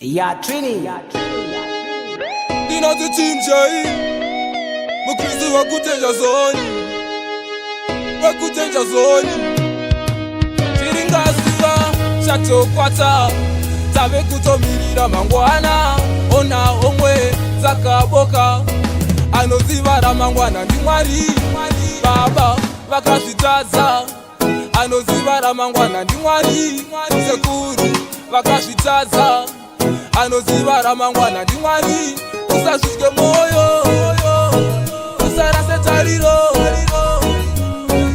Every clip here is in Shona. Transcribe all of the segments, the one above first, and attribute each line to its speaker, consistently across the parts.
Speaker 1: Ya Trini
Speaker 2: Ndinoti team J Mukristo wakutenja zoni Chiringasiva chatokwata Tave kutomirira mangwana Ona omwe zakaboka Anoziva ramangwana ndi Mwari Baba vakazvitadza Anoziva ramangwana ndi Mwari Sekuru vakazvitadza Anoziva ramangwana ndi Mwari Usazvitye moyo Usarase tariro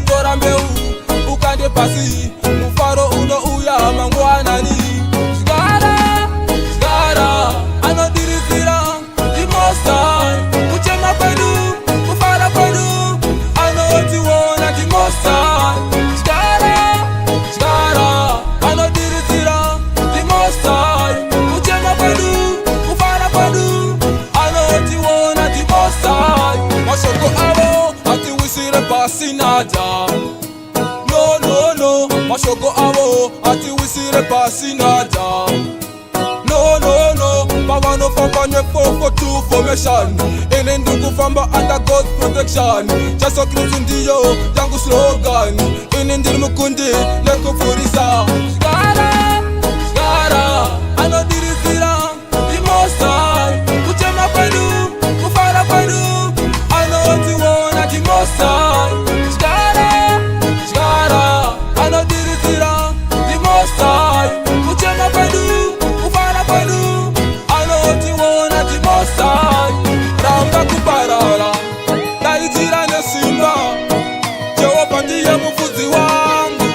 Speaker 2: Tora mbeu ukande pasi Mufaro unouya mangwanani Shigara Anodirizira Ndi Most High Kuchema kwedu Kufara kwedu Anotiwona ndi Most High Shigara Anodirizira Ndi Most High Kuchema kwedu Kufara kwedu Anotiwona ndi Most High Mashoko avo atiwisire pasi nada No Mashoko avo atiwisire pasi nada No Pavano famba nefofo to formation Ene ndikufamba under God's protection Jesu Kristu ndiyo yangu slogan Ene ndiri mukundi nekufurisa Shigara Anodirizira Ndi Most High Kuchema kwedu Kufara kwedu Anotiwona ndi Most High Shigara Anodirizira Ndi Most High Kuchema kwedu Kufara kwedu Anotiwona ndi Most High Ramba kuparara Daitira nesimba Jehova ndiye mufudzi wangu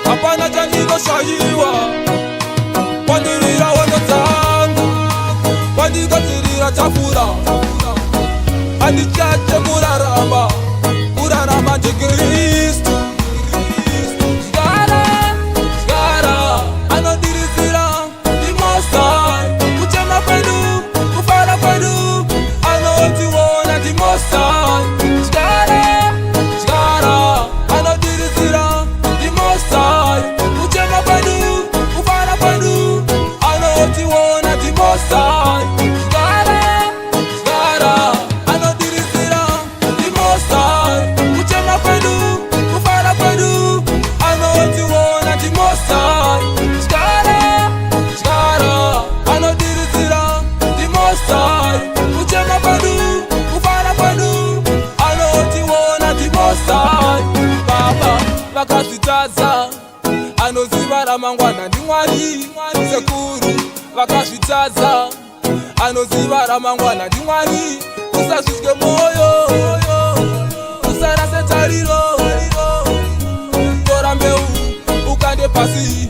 Speaker 2: Hapana chandinoshayiwa Wandirira wondo dzangu Wandigatirira chafura Andichache kurarama ndikristu Shigara Anodirizira Ndi Most High Kuchema kwedu Kufara kwedu Anotiwona ndi Most High Shigara Anodirizira Ndi Most High Kuchema kwedu Kufara kwedu Anotiwona ndi Most High Shigara Anodirizira Ndi Most High Kuchema kwedu Kufara kwedu Anotiwona ndi Most High Shigara Anodirizira Ndi Most High Kuchema kwedu Kufara kwedu Anotiwona ndi Most High Baba vakazvitadza Anoziva ramangwana ndi Mwari Sekuru vakazvitadza Anoziva ramangwana ndi Mwari Usazvitye moyo Usarase tariro Tora mbeu ukande pasi